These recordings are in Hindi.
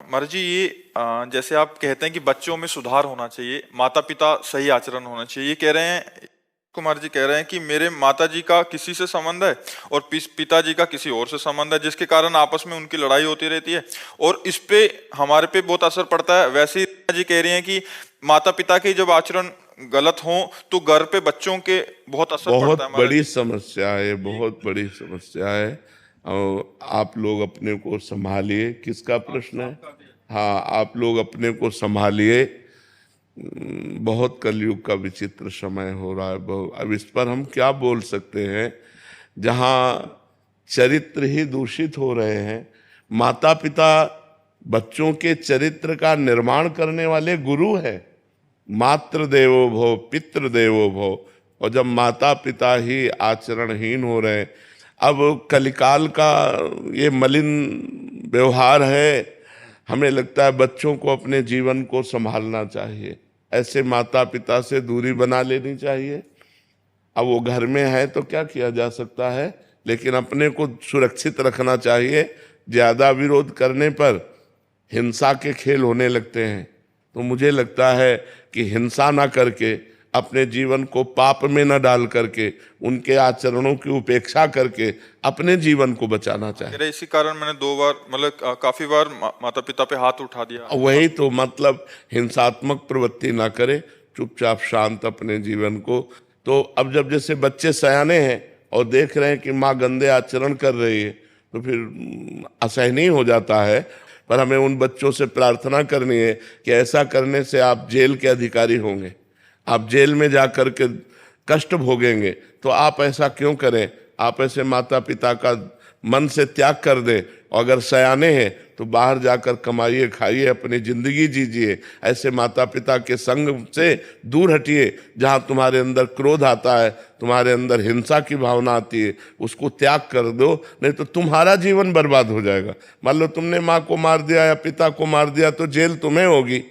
महाराज जी ये जैसे आप कहते हैं कि बच्चों में सुधार होना चाहिए, माता पिता सही आचरण होना चाहिए, ये कह रहे हैं, कुमार जी कह रहे हैं कि मेरे माता जी का किसी से संबंध है और पिताजी का किसी और से संबंध है, जिसके कारण आपस में उनकी लड़ाई होती रहती है और इस पे हमारे पे बहुत असर पड़ता है। वैसे ही जी कह रही हैं कि माता पिता के जब आचरण गलत हो तो घर पे बच्चों के बहुत असर पड़ता बहुत है। महाराज बड़ी समस्या है, बहुत बड़ी समस्या है। और आप लोग अपने को संभालिए। किसका प्रश्न है? हाँ, आप लोग अपने को संभालिए। बहुत कलयुग का विचित्र समय हो रहा है। अब इस पर हम क्या बोल सकते हैं? जहाँ चरित्र ही दूषित हो रहे हैं, माता पिता बच्चों के चरित्र का निर्माण करने वाले गुरु हैं। मातृ देवो भव, पितृ देवो भव। और जब माता पिता ही आचरणहीन हो रहे हैं, अब कलिकाल का ये मलिन व्यवहार है। हमें लगता है बच्चों को अपने जीवन को संभालना चाहिए, ऐसे माता पिता से दूरी बना लेनी चाहिए। अब वो घर में है तो क्या किया जा सकता है, लेकिन अपने को सुरक्षित रखना चाहिए। ज़्यादा विरोध करने पर हिंसा के खेल होने लगते हैं। तो मुझे लगता है कि हिंसा ना करके, अपने जीवन को पाप में न डाल करके, उनके आचरणों की उपेक्षा करके अपने जीवन को बचाना चाहिए। इसी कारण मैंने 2 बार मतलब काफी बार माता पिता पे हाथ उठा दिया। वही तो मतलब, हिंसात्मक प्रवृत्ति ना करे, चुपचाप शांत अपने जीवन को। तो अब जब जैसे बच्चे सयाने हैं और देख रहे हैं कि माँ गंदे आचरण कर रही है, तो फिर असहनीय हो जाता है। पर हमें उन बच्चों से प्रार्थना करनी है कि ऐसा करने से आप जेल के अधिकारी होंगे, आप जेल में जा कर के कष्ट भोगेंगे। तो आप ऐसा क्यों करें? आप ऐसे माता पिता का मन से त्याग कर दें। और अगर सयाने हैं तो बाहर जाकर कमाइए, खाइए, अपनी जिंदगी जीजिए। ऐसे माता पिता के संग से दूर हटिए। जहाँ तुम्हारे अंदर क्रोध आता है, तुम्हारे अंदर हिंसा की भावना आती है, उसको त्याग कर दो, नहीं तो तुम्हारा जीवन बर्बाद हो जाएगा। मान लो तुमने माँ को मार दिया या पिता को मार दिया तो जेल तुम्हें होगी,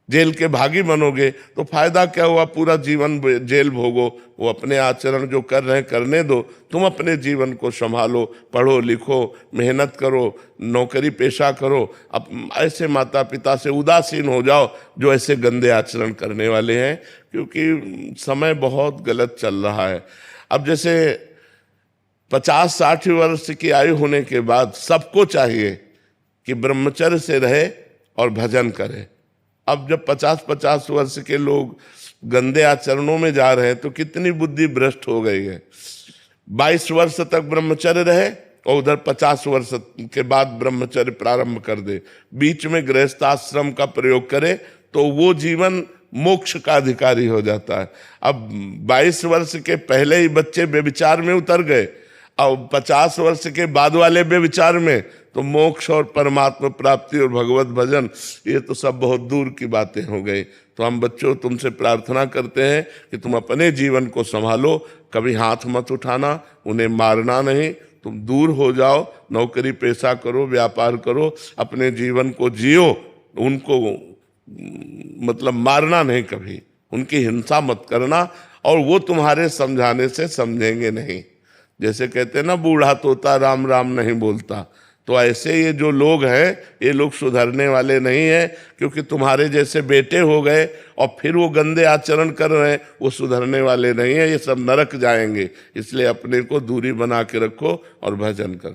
जेल के भागी बनोगे। तो फायदा क्या हुआ? पूरा जीवन जेल भोगो। वो अपने आचरण जो कर रहे हैं करने दो, तुम अपने जीवन को संभालो, पढ़ो लिखो, मेहनत करो, नौकरी पेशा करो। अब ऐसे माता पिता से उदासीन हो जाओ जो ऐसे गंदे आचरण करने वाले हैं, क्योंकि समय बहुत गलत चल रहा है। अब जैसे 50-60 वर्ष की आयु होने के बाद सबको चाहिए कि ब्रह्मचर्य से रहे और भजन करे। अब जब 50-50 वर्ष के लोग गंदे आचरणों में जा रहे हैं तो कितनी बुद्धि भ्रष्ट हो गई है। 22 वर्ष तक ब्रह्मचर्य रहे और उधर 50 वर्ष के बाद ब्रह्मचर्य प्रारंभ कर दे, बीच में गृहस्थ आश्रम का प्रयोग करे, तो वो जीवन मोक्ष का अधिकारी हो जाता है। अब 22 वर्ष के पहले ही बच्चे व्यभिचार में उतर गए और 50 वर्ष के बाद वाले व्यभिचार में, तो मोक्ष और परमात्मा प्राप्ति और भगवत भजन, ये तो सब बहुत दूर की बातें हो गई। तो हम बच्चों तुमसे प्रार्थना करते हैं कि तुम अपने जीवन को संभालो, कभी हाथ मत उठाना, उन्हें मारना नहीं, तुम दूर हो जाओ, नौकरी पेशा करो, व्यापार करो, अपने जीवन को जियो। उनको मतलब मारना नहीं, कभी उनकी हिंसा मत करना, और वो तुम्हारे समझाने से समझेंगे नहीं। जैसे कहते हैं ना, बूढ़ा तोता राम राम नहीं बोलता। तो ऐसे ये जो लोग हैं, ये लोग सुधरने वाले नहीं हैं, क्योंकि तुम्हारे जैसे बेटे हो गए और फिर वो गंदे आचरण कर रहे हैं, वो सुधरने वाले नहीं हैं, ये सब नरक जाएंगे। इसलिए अपने को दूरी बना के रखो और भजन करो।